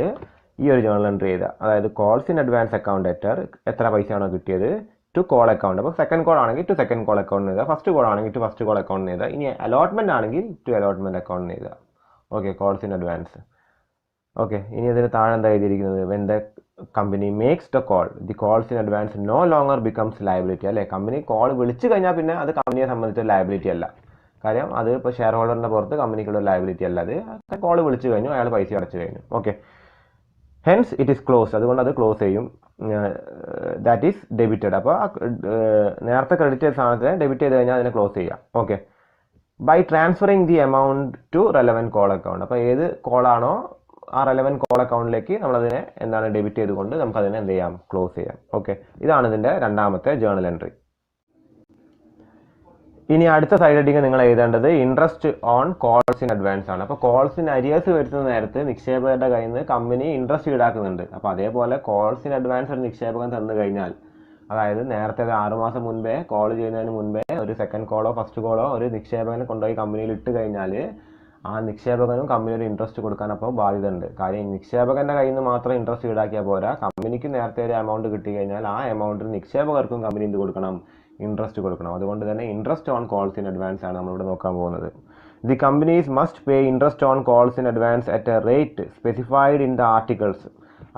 ഈ ഒരു ജേർണൽ എൻട്രി ചെയ്താൽ, അതായത് calls in advance account debtor എത്ര പൈസയാണോ കിട്ടിയത് ടു കോൾ അക്കൗണ്ട്. അപ്പോൾ സെക്കൻഡ് കോൾ ആണെങ്കിൽ ടു സെക്കൻഡ് കോൾ അക്കൗണ്ട് എഴുതുക, ഫസ്റ്റ് കോൾ ആണെങ്കിൽ ടു ഫസ്റ്റ് കോൾ അക്കൗണ്ട് എഴുതുക. ഇനി അലോട്ട്മെന്റ് ആണെങ്കിൽ ടു അലോട്ട്മെന്റ് അക്കൗണ്ട് എഴുതുക. Okay, calls in advance. Okay, ഇനി അതിന് താഴെ എന്താ എഴുതിയിരിക്കുന്നത്, when the company makes the call the calls in advance no longer becomes liability. അല്ലേ, കമ്പനി കോൾ വിളിച്ചു കഴിഞ്ഞാൽ പിന്നെ അത് കമ്പനിയെ സംബന്ധിച്ച ലയബിലിറ്റി അല്ല. കാര്യം അത് ഇപ്പോൾ ഷെയർ ഹോൾഡറിൻ്റെ പുറത്ത് കമ്പനിക്കുള്ള ലയബിലിറ്റി അല്ല, അത് കോൾ വിളിച്ചു കഴിഞ്ഞു, അയാൾ പൈസ അടച്ചു കഴിഞ്ഞു. Okay, hence it is close, അതുകൊണ്ട് അത് ക്ലോസ് ചെയ്യും. That is debited. അപ്പോൾ നേരത്തെ ക്രെഡിറ്റ് ചെയ്ത സാധനത്തിന് ഡെബിറ്റ് ചെയ്ത് കഴിഞ്ഞാൽ അതിനെ ക്ലോസ് ചെയ്യാം. Okay, by transferring the amount to relevant call account. അപ്പോൾ ഏത് കോളാണോ ആ റെലവൻറ്റ് കോൾ അക്കൗണ്ടിലേക്ക് നമ്മളതിനെ എന്താണ് ഡെബിറ്റ് ചെയ്തുകൊണ്ട് നമുക്കതിനെ എന്ത് ചെയ്യാം, ക്ലോസ് ചെയ്യാം. ഓക്കെ, ഇതാണ് ഇതിൻ്റെ രണ്ടാമത്തെ ജേർണൽ എൻട്രി. ഇനി അടുത്ത സൈഡ് ഹെഡിങ് നിങ്ങൾ എഴുതേണ്ടത് interest on calls in advance ആണ്. അപ്പോൾ കോൾസ് ഇൻ അരിയേഴ്സ് വരുത്തുന്ന നേരത്ത് നിക്ഷേപകരുടെ കയ്യിൽ നിന്ന് കമ്പനി ഇൻട്രസ്റ്റ് ഈടാക്കുന്നുണ്ട്. അപ്പോൾ അതേപോലെ കോൾസ് ഇൻ അഡ്വാൻസ് ഒരു നിക്ഷേപകൻ തന്നു കഴിഞ്ഞാൽ, അതായത് നേരത്തെ 6 മാസം മുൻപേ കോൾ ചെയ്യുന്നതിന് മുൻപേ ഒരു സെക്കൻഡ് കോളോ ഫസ്റ്റ് കോളോ ഒരു നിക്ഷേപകനെ കൊണ്ടുപോയി കമ്പനിയിൽ ഇട്ട് കഴിഞ്ഞാൽ ആ നിക്ഷേപകനും കമ്പനി ഒരു ഇൻട്രസ്റ്റ് കൊടുക്കാൻ അപ്പോൾ ബാധ്യത ഉണ്ട്. കാര്യം നിക്ഷേപകന്റെ കയ്യിൽ നിന്ന് മാത്രം ഇൻട്രസ്റ്റ് ഈടാക്കിയാൽ പോരാ, കമ്പനിക്ക് നേരത്തെ ഒരു എമൗണ്ട് കിട്ടി കഴിഞ്ഞാൽ ആ എമൗണ്ടിന് നിക്ഷേപകർക്കും കമ്പനി എന്ത് കൊടുക്കണം, ഇൻട്രസ്റ്റ് കൊടുക്കണം. അതുകൊണ്ട് തന്നെ interest on calls in advance ആണ് നമ്മളിവിടെ നോക്കാൻ പോകുന്നത്. The companies must pay interest on calls in advance at a rate specified in the articles.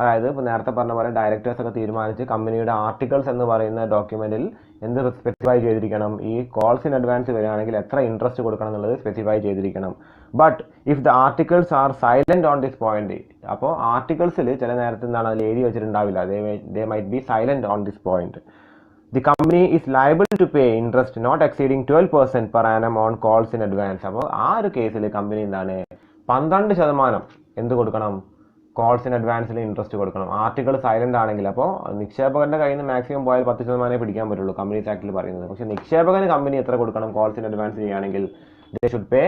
അതായത് ഇപ്പോൾ നേരത്തെ പറഞ്ഞ പോലെ ഡയറക്ടേഴ്സ് ഒക്കെ തീരുമാനിച്ച് കമ്പനിയുടെ ആർട്ടിക്കിൾസ് എന്ന് പറയുന്ന ഡോക്യുമെന്റിൽ എന്ത് സ്പെസിഫൈ ചെയ്തിരിക്കണം, ഈ കോൾസ് ഇൻ അഡ്വാൻസ് വരികയാണെങ്കിൽ എത്ര ഇൻട്രസ്റ്റ് കൊടുക്കണം എന്നുള്ളത് സ്പെസിഫൈ ചെയ്തിരിക്കണം. But if the articles are silent on this point, അപ്പോൾ ആർട്ടിക്കിൾസിൽ ചില നേരത്തെ എന്താണ് അതിൽ എഴുതി വെച്ചിട്ടുണ്ടാവില്ല, they might be silent on this point. The company is liable to pay interest not exceeding 12% per annum on calls in advance. അപ്പോൾ ആ ഒരു കേസിൽ കമ്പനി എന്താണ് 12% എന്ത് കൊടുക്കണം, കോൾസ് ഇൻ അഡ്വാൻസിൽ ഇൻട്രസ്റ്റ് കൊടുക്കണം. ആർട്ടിക്കിൾ സൈലന്റ് ആണെങ്കിൽ അപ്പോൾ നിക്ഷേപകന്റെ കയ്യിൽ നിന്ന് മാക്സിമം പോയാൽ 10% പിടിക്കാൻ പറ്റുള്ളൂ കമ്പനീസ് ആക്ടിൽ പറയുന്നത്. പക്ഷേ നിക്ഷേപകന് കമ്പനി എത്ര കൊടുക്കണം, കോൾസ് ഇൻ അഡ്വാൻസ് ചെയ്യുകയാണെങ്കിൽ they should pay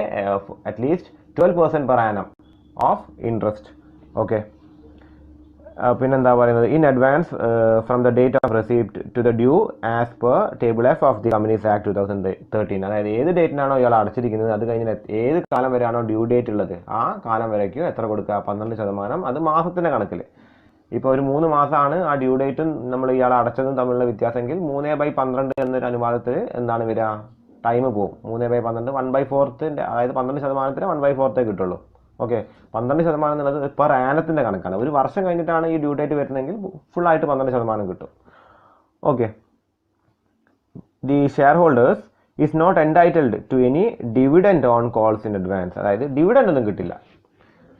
at least 12% per annum of interest. Okay, പിന്നെന്താ പറയുന്നത്, in advance from the date of receipt to the due as per table F of the companies act 2013. അതായത് ഏത് ഡേറ്റിനാണോ ഇയാൾ അടച്ചിരിക്കുന്നത് അത് കഴിഞ്ഞ് ഏത് കാലം വരെയാണോ ഡ്യൂ ഡേറ്റ് ഉള്ളത് ആ കാലം വരയ്ക്കും എത്ര കൊടുക്കുക, 12%. അത് മാസത്തിൻ്റെ കണക്കിൽ. ഇപ്പോൾ ഒരു 3 മാസമാണ് ആ ഡ്യൂ ഡേറ്റും നമ്മൾ ഇയാൾ അടച്ചതും തമ്മിലുള്ള വ്യത്യാസമെങ്കിൽ 3/12 എന്നൊരു അനുപാതത്തിൽ എന്താണ് വരിക, ടൈം പോകും. 3/12 1/4, അതായത് 12%ന് 1/4 കിട്ടുള്ളൂ. ഓക്കെ, 12% എന്നുള്ളത് പെർ ആനത്തിൻ്റെ കണക്കാണ്. ഒരു വർഷം കഴിഞ്ഞിട്ടാണ് ഈ ഡ്യൂ ഡേറ്റ് വരുന്നതെങ്കിൽ ഫുള്ളായിട്ട് 12% കിട്ടും. Okay, the share holders is not entitled to any dividend on calls in advance. അതായത് ഡിവിഡൻഡ് ഒന്നും കിട്ടില്ല.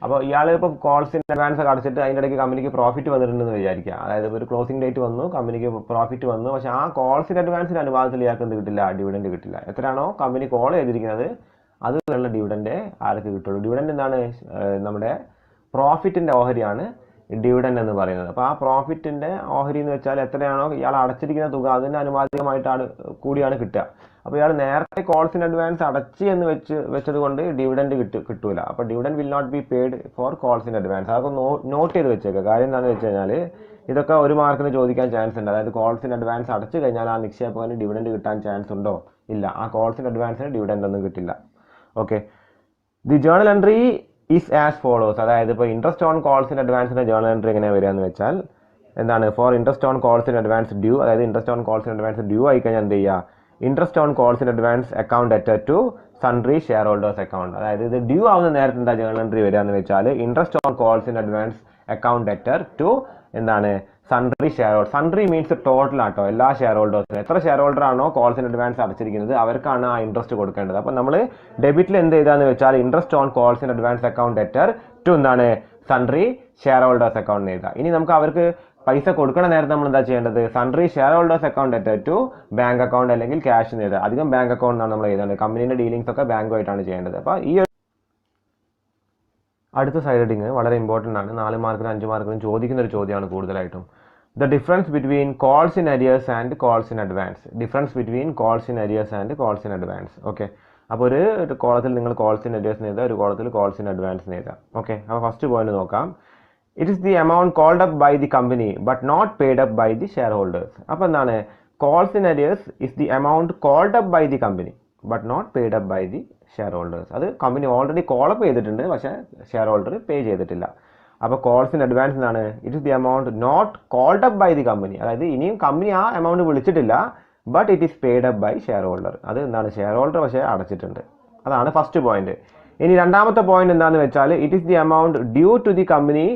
അപ്പോൾ ഇയാൾ ഇപ്പോൾ കോൾസ് ഇൻ അഡ്വാൻസ് ഒക്കെ അടച്ചിട്ട് അതിൻ്റെ ഇടയ്ക്ക് കമ്പനിക്ക് പ്രോഫിറ്റ് വന്നിട്ടുണ്ടെന്ന് വിചാരിക്കുക. അതായത് ഒരു ക്ലോസിംഗ് ഡേറ്റ് വന്നു, കമ്പനിക്ക് പ്രോഫിറ്റ് വന്നു, പക്ഷേ ആ കോൾസ് ഇൻ അഡ്വാൻസിൻ്റെ അനുപാതത്തിൽ ഇയാൾക്ക് എന്ത് കിട്ടില്ല, ഡിവിഡൻഡ് കിട്ടില്ല. എത്രയാണോ കമ്പനി കോൾ ചെയ്തിരിക്കുന്നത് അതിലുള്ള ഡിവിഡൻഡ് ആർക്ക് കിട്ടുള്ളൂ. ഡിവിഡൻഡ് എന്താണ്, നമ്മുടെ പ്രോഫിറ്റിൻ്റെ ഓഹരിയാണ് ഡിവിഡൻഡ് എന്ന് പറയുന്നത്. അപ്പോൾ ആ പ്രോഫിറ്റിൻ്റെ ഓഹരി എന്ന് വെച്ചാൽ എത്രയാണോ ഇയാൾ അടച്ചിരിക്കുന്ന തുക അതിന് അനുപാതികമായിട്ടാണ് കൂടിയാണ് കിട്ടുക. അപ്പോൾ ഇയാൾ നേരത്തെ കോൾസ് ഇൻ അഡ്വാൻസ് അടച്ച് എന്ന് വെച്ചത് കൊണ്ട് ഡിവിഡൻഡ് കിട്ടൂല. അപ്പോൾ dividend will not be paid for calls in advance. അതൊക്കെ നോട്ട് ചെയ്ത് വെച്ചേക്കുക. കാര്യം എന്താണെന്ന് വെച്ച് കഴിഞ്ഞാൽ ഇതൊക്കെ 1 മാർക്കിന് ചോദിക്കാൻ ചാൻസ് ഉണ്ട്. അതായത് കോൾസ് ഇൻ അഡ്വാൻസ് അടച്ചു കഴിഞ്ഞാൽ ആ നിക്ഷേപകന് ഡിവിഡൻഡ് കിട്ടാൻ ചാൻസ് ഉണ്ടോ? ഇല്ല. ആ കോൾസ് ഇൻ അഡ്വാൻസിന് ഡിവിഡൻഡ് ഒന്നും കിട്ടില്ല. Okay, the journal entry is as follows. അതായത് ഇപ്പോൾ ഇൻട്രസ്റ്റ് ഓൺ കോൾസ് ഇൻ അഡ്വാൻസിന്റെ ജേണൽ എൻട്രി എങ്ങനെയാണ് വരിക എന്ന് വെച്ചാൽ എന്താണ്, for interest on calls in advance due, അതായത് interest on calls in advance due ആയി കഴിഞ്ഞാൽ എന്ത് ചെയ്യുക, interest on calls in advance account debtor to sundry share holders account. അതായത് ഇത് ഡ്യൂ ആവുന്ന നേരത്തെ എന്താ ജേണൽ എൻട്രി വരിക എന്ന് വെച്ചാൽ interest on calls in advance account debtor to എന്താണ് sundry share holder. Sundry means total ആട്ടോ, എല്ലാ ഷെയർ ഹോൾഡേഴ്സിനും എത്ര ഷെയർ ഹോൾഡർ ആണോ കോൾസ് ഇൻ അഡ്വാൻസ് അടച്ചിരിക്കുന്നത് അവർക്കാണ് ആ ഇൻട്രസ്റ്റ് കൊടുക്കേണ്ടത്. അപ്പോൾ നമ്മൾ ഡെബിറ്റിൽ എന്ത് ചെയ്താന്ന് വെച്ചാൽ interest on calls in advance account debtor to എന്താണ് സൺട്രി ഷെയർ ഹോൾഡേഴ്സ് അക്കൗണ്ട് എഴുതാം. ഇനി നമുക്ക് അവർക്ക് പൈസ കൊടുക്കണ നേരത്തെ നമ്മൾ എന്താ ചെയ്യേണ്ടത്, sundry share holders account debtor to bank account അല്ലെങ്കിൽ ക്യാഷ് എന്ന് എഴുതാം. അധികം ബാങ്ക് അക്കൗണ്ട് എന്നാണ് നമ്മൾ എഴുതേണ്ടത്. കമ്പനീൻ്റെ ഡീലിംഗ്സ് ഒക്കെ ബാങ്കുമായിട്ടാണ് ചെയ്യേണ്ടത്. അപ്പോൾ ഈ അടുത്ത സൈഡ് ഹെഡിങ് വളരെ ഇമ്പോർട്ടൻ്റ് ആണ്. 4 മാർക്കിനും 5 മാർക്കിനും ചോദിക്കുന്ന ഒരു ചോദ്യമാണ് കൂടുതലായിട്ടും. The difference between calls in arrears and calls in advance. Difference between calls in arrears and calls in advance. Okay, അപ്പോൾ ഒരു കോളത്തിൽ നിങ്ങൾ കോൾസ് ഇൻ അരിയേഴ്സ് എഴുതുക, ഒരു കോളത്തിൽ കോൾസ് ഇൻ അഡ്വാൻസ് എഴുതുക. ഓക്കെ, അപ്പോൾ ഫസ്റ്റ് പോയിന്റ് നോക്കാം. It is the amount called up by the company but not paid up by the share holders. അപ്പോൾ എന്താണ്, calls in arrears is the amount called up by the company but not paid up by the share holders. അത് company already call up ചെയ്തിട്ടുണ്ട്, പക്ഷേ share holder pay ചെയ്തിട്ടില്ല. അപ്പോൾ calls in advance എന്നാണ് it is the amount not called up by the company. അതായത് ഇനിയും company ആ amount വിളിച്ചിട്ടില്ല, but it is paid up by share holder. അത് എന്താണ്, ഷെയർ ഹോൾഡർ പക്ഷേ അടച്ചിട്ടുണ്ട്. അതാണ് ഫസ്റ്റ് പോയിന്റ്. ഇനി രണ്ടാമത്തെ പോയിന്റ് എന്താണെന്ന് വെച്ചാൽ it is the amount due to the company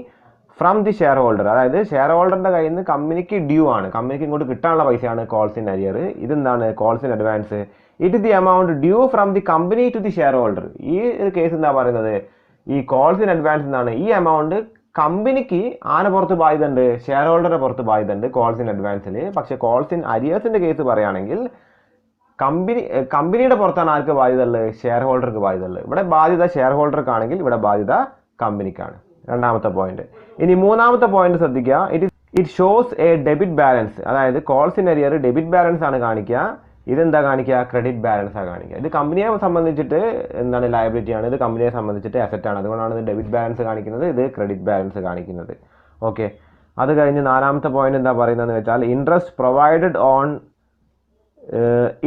from the share holder. അതായത് ഷെയർ ഹോൾഡറിന്റെ കയ്യിൽ നിന്ന് കമ്പനിക്ക് ഡ്യൂ ആണ്, കമ്പനിക്ക് ഇങ്ങോട്ട് കിട്ടാനുള്ള പൈസയാണ് കോൾസ് ഇൻ അരിയർ. ഇതെന്താണ് calls in advance. It is the amount due from the company to the share holder. ഈ ഒരു കേസ് എന്താ പറയുന്നത്, ഈ കോൾസ് ഇൻ അഡ്വാൻസ് എന്നാണ് ഈ എമൗണ്ട് കമ്പനിക്ക് ആന പുറത്ത് ബാധ്യതയുണ്ട്, ഷെയർ ഹോൾഡറുടെ പുറത്ത് ബാധ്യതയുണ്ട് കോൾസ് ഇൻ അഡ്വാൻസിൽ. പക്ഷേ കോൾസ് ഇൻ അരിയേഴ്സിന്റെ കേസ് പറയുകയാണെങ്കിൽ കമ്പനിയുടെ പുറത്താണ് ആർക്ക് ബാധ്യത ഉള്ളത്, ഷെയർ ഹോൾഡർക്ക് ബാധ്യത ഉള്ളത്. ഇവിടെ ബാധ്യത ഷെയർ ഹോൾഡർക്കാണെങ്കിൽ ഇവിടെ ബാധ്യത കമ്പനിക്കാണ്. രണ്ടാമത്തെ പോയിന്റ്. ഇനി മൂന്നാമത്തെ പോയിന്റ് ശ്രദ്ധിക്കുക. It shows a debit balance. അതായത് calls in arrear debit balance ആണ് കാണിക്കുക, ഇതെന്താ കാണിക്കുക, ക്രെഡിറ്റ് ബാലൻസ് ആണ് കാണിക്കുക. ഇത് കമ്പനിയെ സംബന്ധിച്ചിട്ട് എന്താണ് ലയബിലിറ്റി ആണ്, ഇത് കമ്പനിയെ സംബന്ധിച്ചിട്ട് അസറ്റ് ആണ്. അതുകൊണ്ടാണ് ഇത് ഡെബിറ്റ് ബാലൻസ് കാണിക്കുന്നത്, ഇത് ക്രെഡിറ്റ് ബാലൻസ് കാണിക്കുന്നത്. ഓക്കെ, അത് കഴിഞ്ഞ് നാലാമത്തെ പോയിന്റ് എന്താ പറയുന്നതെന്ന് വെച്ചാൽ interest provided on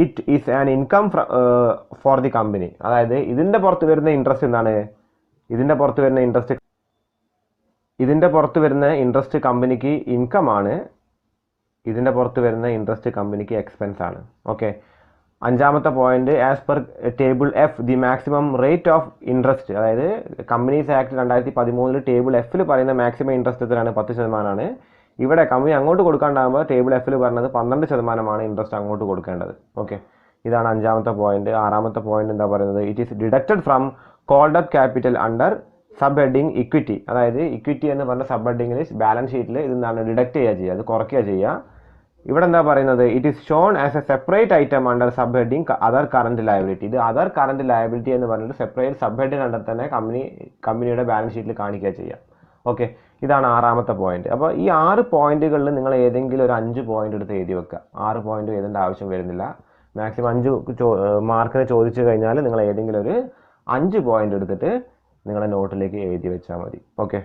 it is an income for the company. അതായത് ഇതിന്റെ പുറത്ത് വരുന്ന ഇൻട്രസ്റ്റ് എന്താണ്, ഇതിന്റെ പുറത്ത് വരുന്ന ഇൻട്രസ്റ്റ് കമ്പനിക്ക് ഇൻകം ആണ്, ഇതിന്റെ പുറത്ത് വരുന്ന ഇൻട്രസ്റ്റ് കമ്പനിക്ക് എക്സ്പെൻസ് ആണ്. ഓക്കെ, അഞ്ചാമത്തെ point as per table F the maximum rate of interest. അതായത് കമ്പനീസ് ആക്ട് 2013 ടേബിൾ എഫിൽ പറയുന്ന മാക്സിമം ഇൻട്രസ്റ്റ് എത്രയാണ്, 10%. ഇവിടെ കമ്പനി അങ്ങോട്ട് കൊടുക്കാണ്ടാകുമ്പോൾ ടേബിൾ എഫിൽ പറഞ്ഞത് 12% ഇൻട്രസ്റ്റ് അങ്ങോട്ട് കൊടുക്കേണ്ടത്. ഓക്കെ, ഇതാണ് അഞ്ചാമത്തെ പോയിന്റ്. ആറാമത്തെ പോയിന്റ് എന്താ പറയുന്നത്, it is deducted from called up capital under sub heading equity. അതായത് ഇക്വിറ്റി എന്ന് പറഞ്ഞ സബ് ഹെഡിങ്ങിൽ ബാലൻസ് ഷീറ്റിൽ ഇതെന്താണ് ഡിഡക്റ്റ് ചെയ്യുക, അത് കുറയ്ക്കുക ചെയ്യുക. ഇവിടെ എന്താ പറയുന്നത്, it is shown as A separate item under sub heading other current liability. ഇത് അതർ കറന്റ് ലയബിലിറ്റി എന്ന് പറഞ്ഞിട്ട് സെപ്പറേറ്റ് സബ് ഹെഡിന് അണ്ടർ തന്നെ കമ്പനിയുടെ ബാലൻസ് ഷീറ്റിൽ കാണിക്കുക ചെയ്യാം. ഓക്കെ, ഇതാണ് ആറാമത്തെ പോയിന്റ്. അപ്പോൾ ഈ 6 പോയിന്റുകളിൽ നിങ്ങൾ ഏതെങ്കിലും ഒരു 5 പോയിന്റ് എടുത്ത് എഴുതി വെക്കുക. 6 പോയിന്റ് എഴുതേണ്ട ആവശ്യം വരുന്നില്ല. മാക്സിമം 5 മാർക്കിന് ചോദിച്ചു കഴിഞ്ഞാൽ നിങ്ങൾ ഏതെങ്കിലും ഒരു 5 പോയിന്റ് എടുത്തിട്ട് നിങ്ങളുടെ നോട്ടിലേക്ക് എഴുതി വെച്ചാൽ മതി. ഓക്കെ.